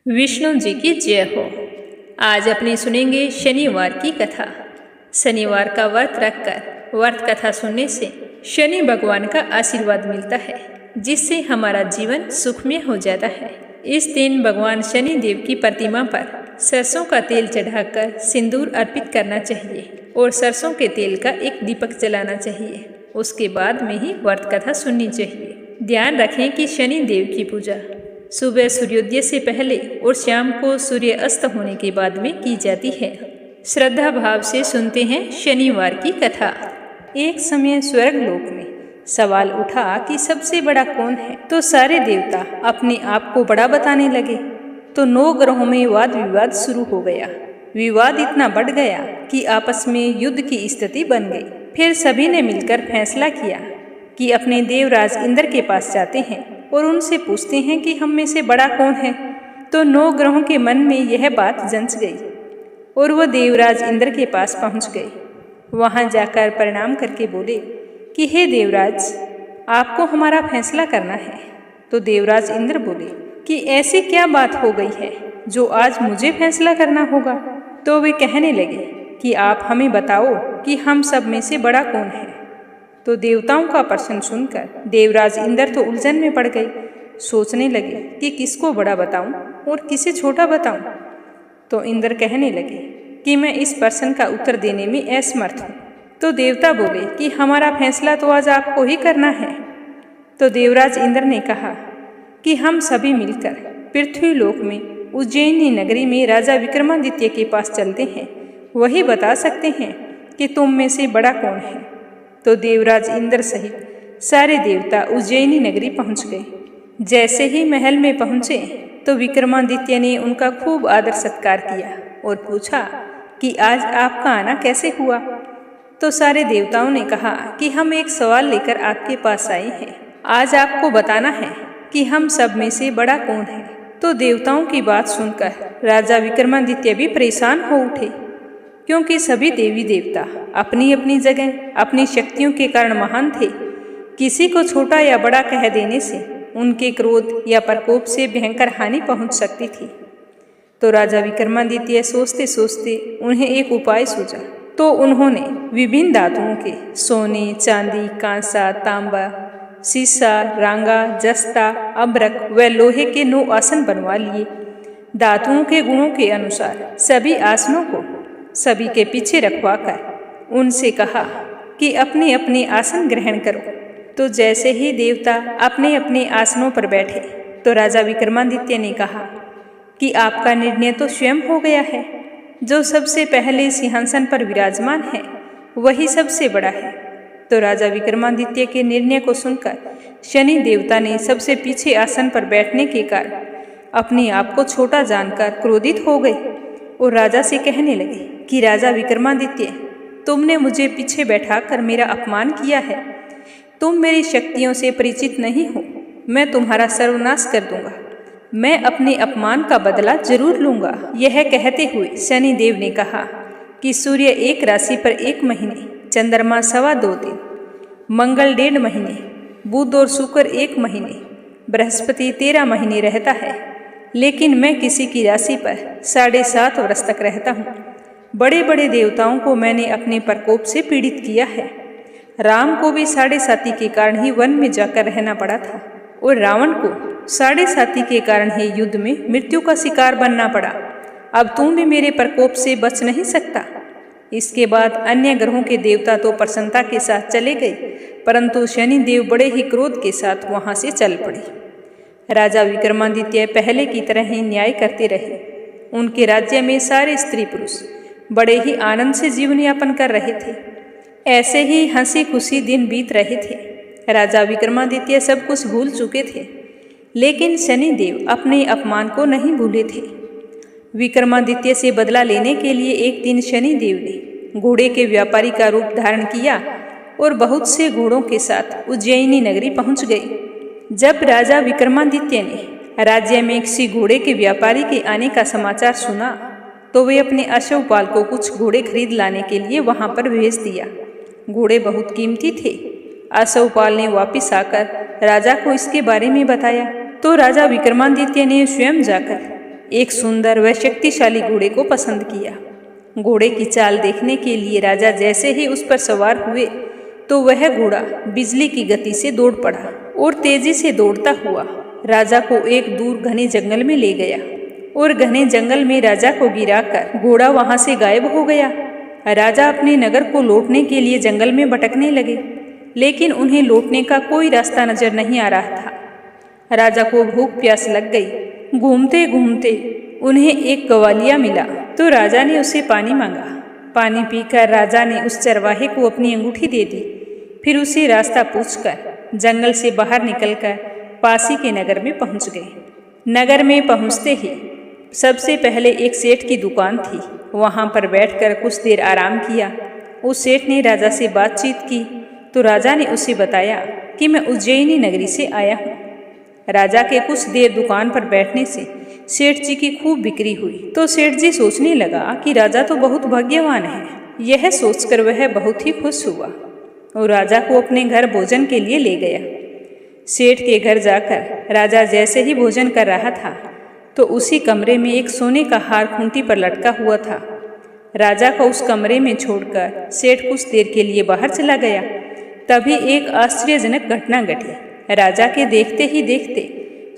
विष्णु जी की जय हो। आज अपने सुनेंगे शनिवार की कथा। शनिवार का व्रत रखकर व्रत कथा सुनने से शनि भगवान का आशीर्वाद मिलता है, जिससे हमारा जीवन सुखमय हो जाता है। इस दिन भगवान शनि देव की प्रतिमा पर सरसों का तेल चढ़ाकर सिंदूर अर्पित करना चाहिए और सरसों के तेल का एक दीपक जलाना चाहिए। उसके बाद में ही व्रत कथा सुननी चाहिए। ध्यान रखें कि शनि देव की पूजा सुबह सूर्योदय से पहले और शाम को सूर्य अस्त होने के बाद में की जाती है। श्रद्धा भाव से सुनते हैं शनिवार की कथा। एक समय स्वर्गलोक में सवाल उठा कि सबसे बड़ा कौन है, तो सारे देवता अपने आप को बड़ा बताने लगे। तो 9 ग्रहों में वाद विवाद शुरू हो गया। विवाद इतना बढ़ गया कि आपस में युद्ध की स्थिति बन गई। फिर सभी ने मिलकर फैसला किया कि अपने देवराज इंद्र के पास जाते हैं और उनसे पूछते हैं कि हम में से बड़ा कौन है। तो 9 ग्रहों के मन में यह बात जंच गई और वह देवराज इंद्र के पास पहुंच गए। वहां जाकर प्रणाम करके बोले कि हे देवराज, आपको हमारा फैसला करना है। तो देवराज इंद्र बोले कि ऐसी क्या बात हो गई है जो आज मुझे फैसला करना होगा। तो वे कहने लगे कि आप हमें बताओ कि हम सब में से बड़ा कौन है। तो देवताओं का प्रश्न सुनकर देवराज इंद्र तो उलझन में पड़ गए। सोचने लगे कि किसको बड़ा बताऊं और किसे छोटा बताऊं। तो इंद्र कहने लगे कि मैं इस प्रश्न का उत्तर देने में असमर्थ हूँ। तो देवता बोले कि हमारा फैसला तो आज आपको ही करना है। तो देवराज इंद्र ने कहा कि हम सभी मिलकर पृथ्वी लोक में उज्जैनी नगरी में राजा विक्रमादित्य के पास चलते हैं। वही बता सकते हैं कि तुम में से बड़ा कौन है। तो देवराज इंद्र सहित सारे देवता उज्जैनी नगरी पहुंच गए। जैसे ही महल में पहुंचे तो विक्रमादित्य ने उनका खूब आदर सत्कार किया और पूछा कि आज आपका आना कैसे हुआ। तो सारे देवताओं ने कहा कि हम एक सवाल लेकर आपके पास आए हैं। आज आपको बताना है कि हम सब में से बड़ा कौन है। तो देवताओं की बात सुनकर राजा विक्रमादित्य भी परेशान हो उठे, क्योंकि सभी देवी देवता अपनी अपनी जगह अपनी शक्तियों के कारण महान थे। किसी को छोटा या बड़ा कह देने से उनके क्रोध या प्रकोप से भयंकर हानि पहुंच सकती थी। तो राजा विक्रमादित्य सोचते सोचते उन्हें एक उपाय सूझा। तो उन्होंने विभिन्न धातुओं के सोने, चांदी, कांसा, तांबा, सीसा, रांगा, जस्ता, अभ्रक व लोहे के 9 आसन बनवा लिए। धातुओं के गुणों के अनुसार सभी आसनों को सभी के पीछे रखवाकर उनसे कहा कि अपने अपने आसन ग्रहण करो। तो जैसे ही देवता अपने अपने आसनों पर बैठे तो राजा विक्रमादित्य ने कहा कि आपका निर्णय तो स्वयं हो गया है। जो सबसे पहले सिंहासन पर विराजमान है वही सबसे बड़ा है। तो राजा विक्रमादित्य के निर्णय को सुनकर शनि देवता ने सबसे पीछे आसन पर बैठने के कारण अपने आप को छोटा जानकर क्रोधित हो गए और राजा से कहने लगे कि राजा विक्रमादित्य, तुमने मुझे पीछे बैठाकर मेरा अपमान किया है। तुम मेरी शक्तियों से परिचित नहीं हो। मैं तुम्हारा सर्वनाश कर दूंगा। मैं अपने अपमान का बदला जरूर लूंगा। यह कहते हुए शनि देव ने कहा कि सूर्य एक राशि पर 1 महीने, चंद्रमा 2.25 दिन, मंगल 1.5 महीने, बुध और शुक्र 1 महीने, बृहस्पति 13 महीने रहता है, लेकिन मैं किसी की राशि पर 7.5 वर्ष तक रहता हूँ। बड़े बड़े देवताओं को मैंने अपने प्रकोप से पीड़ित किया है। राम को भी 7.5 के कारण ही वन में जाकर रहना पड़ा था और रावण को 7.5 के कारण ही युद्ध में मृत्यु का शिकार बनना पड़ा। अब तुम भी मेरे प्रकोप से बच नहीं सकता। इसके बाद अन्य ग्रहों के देवता तो प्रसन्नता के साथ चले गए, परंतु शनि देव बड़े ही क्रोध के साथ वहां से चल पड़े। राजा विक्रमादित्य पहले की तरह ही न्याय करते रहे। उनके राज्य में सारे स्त्री पुरुष बड़े ही आनंद से जीवन यापन कर रहे थे। ऐसे ही हंसी खुशी दिन बीत रहे थे। राजा विक्रमादित्य सब कुछ भूल चुके थे, लेकिन शनि देव अपने अपमान को नहीं भूले थे। विक्रमादित्य से बदला लेने के लिए एक दिन शनि देव ने घोड़े के व्यापारी का रूप धारण किया और बहुत से घोड़ों के साथ उज्जैनी नगरी पहुंच गए। जब राजा विक्रमादित्य ने राज्य में किसी घोड़े के व्यापारी के आने का समाचार सुना तो वे अपने अश्वपाल को कुछ घोड़े खरीद लाने के लिए वहां पर भेज दिया। घोड़े बहुत कीमती थे। अश्वपाल ने वापस आकर राजा को इसके बारे में बताया। तो राजा विक्रमादित्य ने स्वयं जाकर एक सुंदर व शक्तिशाली घोड़े को पसंद किया। घोड़े की चाल देखने के लिए राजा जैसे ही उस पर सवार हुए तो वह घोड़ा बिजली की गति से दौड़ पड़ा और तेजी से दौड़ता हुआ राजा को एक दूर घने जंगल में ले गया और घने जंगल में राजा को गिराकर घोड़ा वहां से गायब हो गया। राजा अपने नगर को लौटने के लिए जंगल में भटकने लगे, लेकिन उन्हें लौटने का कोई रास्ता नजर नहीं आ रहा था। राजा को भूख प्यास लग गई। घूमते घूमते उन्हें एक ग्वालिया मिला तो राजा ने उससे पानी मांगा। पानी पीकर राजा ने उस चरवाहे को अपनी अंगूठी दे दी। फिर उसे रास्ता पूछकर जंगल से बाहर निकलकर पासी के नगर में पहुंच गए। नगर में पहुंचते ही सबसे पहले एक सेठ की दुकान थी। वहां पर बैठकर कुछ देर आराम किया। उस सेठ ने राजा से बातचीत की तो राजा ने उसे बताया कि मैं उज्जैनी नगरी से आया हूँ। राजा के कुछ देर दुकान पर बैठने से सेठ जी की खूब बिक्री हुई तो सेठ जी सोचने लगा कि राजा तो बहुत भाग्यवान है। यह सोचकर वह बहुत ही खुश हुआ और राजा को अपने घर भोजन के लिए ले गया। सेठ के घर जाकर राजा जैसे ही भोजन कर रहा था तो उसी कमरे में एक सोने का हार खूंटी पर लटका हुआ था। राजा को उस कमरे में छोड़कर सेठ कुछ देर के लिए बाहर चला गया। तभी एक आश्चर्यजनक घटना घटी। राजा के देखते ही देखते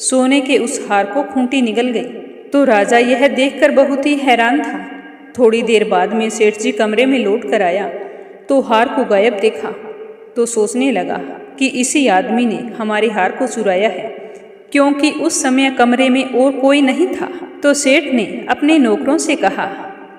सोने के उस हार को खूंटी निगल गई तो राजा यह देखकर बहुत ही हैरान था। थोड़ी देर बाद में सेठ जी कमरे में लौट कर आया तो हार को गायब देखा तो सोचने लगा कि इसी आदमी ने हमारे हार को चुराया है, क्योंकि उस समय कमरे में और कोई नहीं था। तो सेठ ने अपने नौकरों से कहा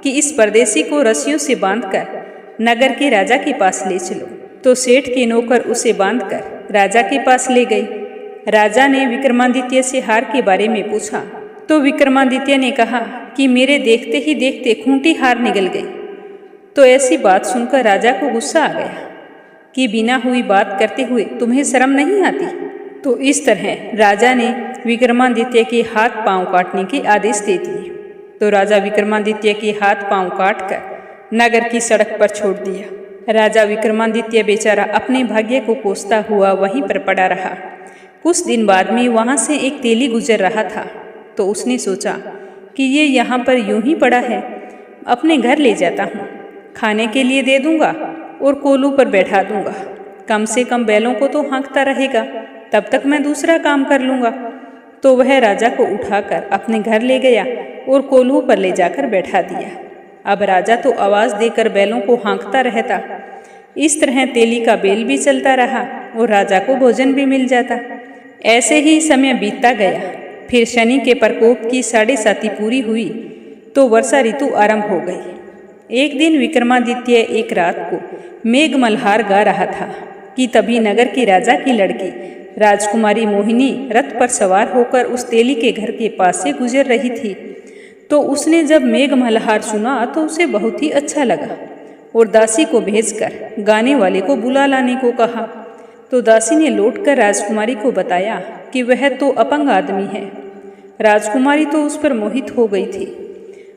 कि इस परदेसी को रस्सियों से बांधकर नगर के राजा के पास ले चलो। तो सेठ के नौकर उसे बांधकर राजा के पास ले गए। राजा ने विक्रमादित्य से हार के बारे में पूछा तो विक्रमादित्य ने कहा कि मेरे देखते ही देखते खूंटी हार निगल गई। तो ऐसी बात सुनकर राजा को गुस्सा आ गया कि बिना हुई बात करते हुए तुम्हें शर्म नहीं आती। तो इस तरह राजा ने विक्रमादित्य के हाथ पांव काटने के आदेश दे दिए। तो राजा विक्रमादित्य के हाथ पांव काटकर नगर की सड़क पर छोड़ दिया। राजा विक्रमादित्य बेचारा अपने भाग्य को कोसता हुआ वहीं पर पड़ा रहा। कुछ दिन बाद में वहां से एक तेली गुजर रहा था तो उसने सोचा कि ये यहाँ पर यूं ही पड़ा है, अपने घर ले जाता हूँ, खाने के लिए दे दूंगा और कोलू पर बैठा दूंगा। कम से कम बैलों को तो हाँकता रहेगा, तब तक मैं दूसरा काम कर लूँगा। तो वह राजा को उठाकर अपने घर ले गया और कोल्हू पर ले जाकर बैठा दिया। अब राजा तो आवाज़ देकर बैलों को हाँकता रहता। इस तरह तेली का बेल भी चलता रहा और राजा को भोजन भी मिल जाता। ऐसे ही समय बीतता गया। फिर शनि के प्रकोप की 7.5 पूरी हुई तो वर्षा ऋतु आरंभ हो गई। एक दिन विक्रमादित्य एक रात को मेघ मल्हार गा रहा था कि तभी नगर के राजा की लड़की राजकुमारी मोहिनी रथ पर सवार होकर उस तेली के घर के पास से गुजर रही थी। तो उसने जब मेघ मल्हार सुना तो उसे बहुत ही अच्छा लगा और दासी को भेजकर गाने वाले को बुला लाने को कहा। तो दासी ने लौटकर राजकुमारी को बताया कि वह तो अपंग आदमी है। राजकुमारी तो उस पर मोहित हो गई थी।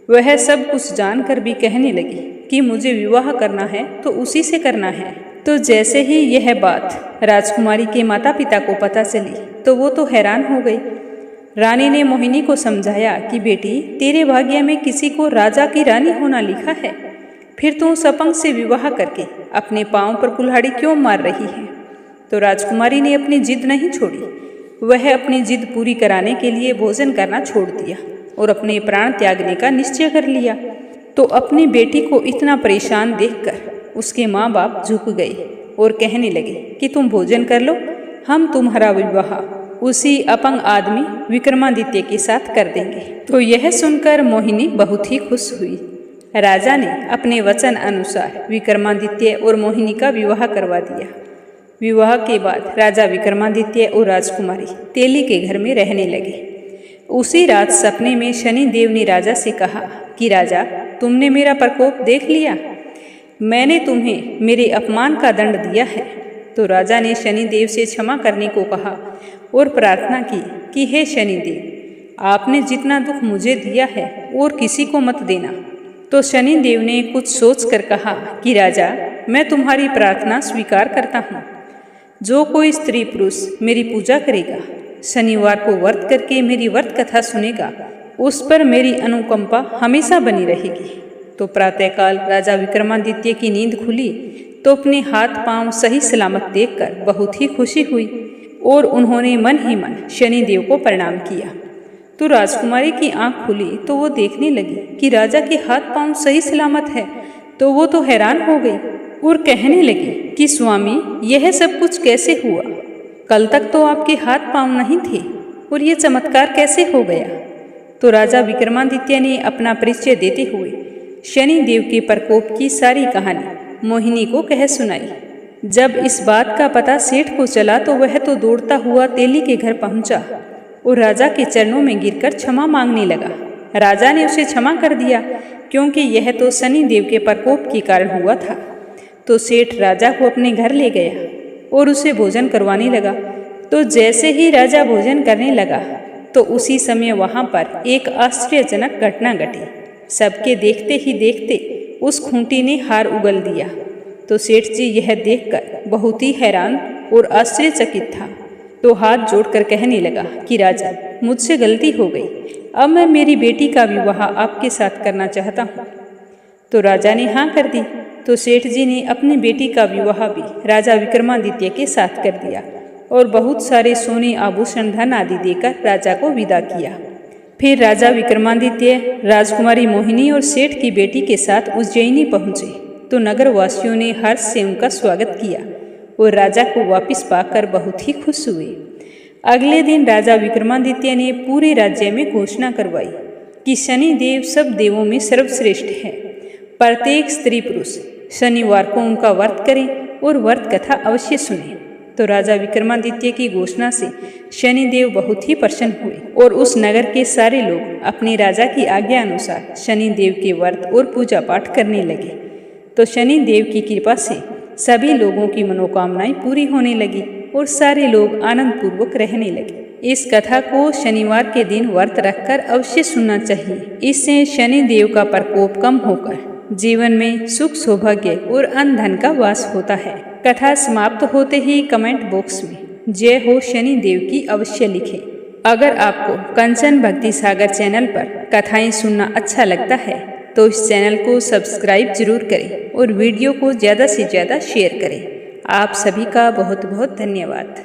वह सब कुछ जानकर भी कहने लगी कि मुझे विवाह करना है तो उसी से करना है। तो जैसे ही यह बात राजकुमारी के माता पिता को पता चली तो वो तो हैरान हो गई। रानी ने मोहिनी को समझाया कि बेटी, तेरे भाग्य में किसी को राजा की रानी होना लिखा है, फिर तू उस अपंग से विवाह करके अपने पांव पर कुल्हाड़ी क्यों मार रही है। तो राजकुमारी ने अपनी जिद नहीं छोड़ी। वह अपनी जिद पूरी कराने के लिए भोजन करना छोड़ दिया और अपने प्राण त्यागने का निश्चय कर लिया। तो अपनी बेटी को इतना परेशान देखकर उसके माँ बाप झुक गए और कहने लगे कि तुम भोजन कर लो, हम तुम्हारा विवाह उसी अपंग आदमी विक्रमादित्य के साथ कर देंगे। तो यह सुनकर मोहिनी बहुत ही खुश हुई। राजा ने अपने वचन अनुसार विक्रमादित्य और मोहिनी का विवाह करवा दिया। विवाह के बाद राजा विक्रमादित्य और राजकुमारी तेली के घर में रहने लगे। उसी रात सपने में शनि देव ने राजा से कहा कि राजा, तुमने मेरा प्रकोप देख लिया, मैंने तुम्हें मेरे अपमान का दंड दिया है। तो राजा ने शनि देव से क्षमा करने को कहा और प्रार्थना की कि हे शनि देव, आपने जितना दुख मुझे दिया है और किसी को मत देना। तो शनि देव ने कुछ सोच कर कहा कि राजा, मैं तुम्हारी प्रार्थना स्वीकार करता हूँ। जो कोई स्त्री पुरुष मेरी पूजा करेगा, शनिवार को व्रत करके मेरी व्रत कथा सुनेगा, उस पर मेरी अनुकंपा हमेशा बनी रहेगी। तो प्रातःकाल राजा विक्रमादित्य की नींद खुली तो अपने हाथ पांव सही सलामत देखकर बहुत ही खुशी हुई और उन्होंने मन ही मन शनिदेव को प्रणाम किया। तो राजकुमारी की आंख खुली तो वो देखने लगी कि राजा के हाथ पांव सही सलामत है। तो वो तो हैरान हो गई और कहने लगी कि स्वामी, यह सब कुछ कैसे हुआ? कल तक तो आपके हाथ पांव नहीं थे और ये चमत्कार कैसे हो गया? तो राजा विक्रमादित्य ने अपना परिचय देते हुए शनिदेव के प्रकोप की सारी कहानी मोहिनी को कह सुनाई। जब इस बात का पता सेठ को चला तो वह तो दौड़ता हुआ तेली के घर पहुंचा और राजा के चरणों में गिरकर क्षमा मांगने लगा। राजा ने उसे क्षमा कर दिया क्योंकि यह तो शनिदेव के प्रकोप के कारण हुआ था। तो सेठ राजा को अपने घर ले गया और उसे भोजन करवाने लगा। तो जैसे ही राजा भोजन करने लगा तो उसी समय वहां पर एक आश्चर्यजनक घटना घटी। सबके देखते ही देखते उस खूंटी ने हार उगल दिया। तो सेठ जी यह देखकर बहुत ही हैरान और आश्चर्यचकित था। तो हाथ जोड़कर कहने लगा कि राजा, मुझसे गलती हो गई, अब मैं मेरी बेटी का विवाह आपके साथ करना चाहता हूँ। तो राजा ने हाँ कर दी। तो सेठ जी ने अपनी बेटी का विवाह भी राजा विक्रमादित्य के साथ कर दिया और बहुत सारे सोने आभूषण धन आदि देकर राजा को विदा किया। फिर राजा विक्रमादित्य राजकुमारी मोहिनी और सेठ की बेटी के साथ उज्जैनी पहुँचे। तो नगरवासियों ने हर्ष से उनका स्वागत किया और राजा को वापस पाकर बहुत ही खुश हुए। अगले दिन राजा विक्रमादित्य ने पूरे राज्य में घोषणा करवाई कि शनिदेव सब देवों में सर्वश्रेष्ठ है। प्रत्येक स्त्री पुरुष शनिवार को उनका व्रत करें और व्रत कथा अवश्य सुने। तो राजा विक्रमादित्य की घोषणा से शनिदेव बहुत ही प्रसन्न हुए और उस नगर के सारे लोग अपने राजा की आज्ञा अनुसार शनिदेव के व्रत और पूजा पाठ करने लगे। तो शनिदेव की कृपा से सभी लोगों की मनोकामनाएं पूरी होने लगी और सारे लोग आनंद पूर्वक रहने लगे। इस कथा को शनिवार के दिन व्रत रखकर अवश्य सुनना चाहिए। इससे शनिदेव का प्रकोप कम होकर जीवन में सुख सौभाग्य और अन्न धन का वास होता है। कथा समाप्त होते ही कमेंट बॉक्स में जय हो शनिदेव की अवश्य लिखें। अगर आपको कंचन भक्ति सागर चैनल पर कथाएं सुनना अच्छा लगता है तो इस चैनल को सब्सक्राइब जरूर करें और वीडियो को ज़्यादा से ज़्यादा शेयर करें। आप सभी का बहुत बहुत धन्यवाद।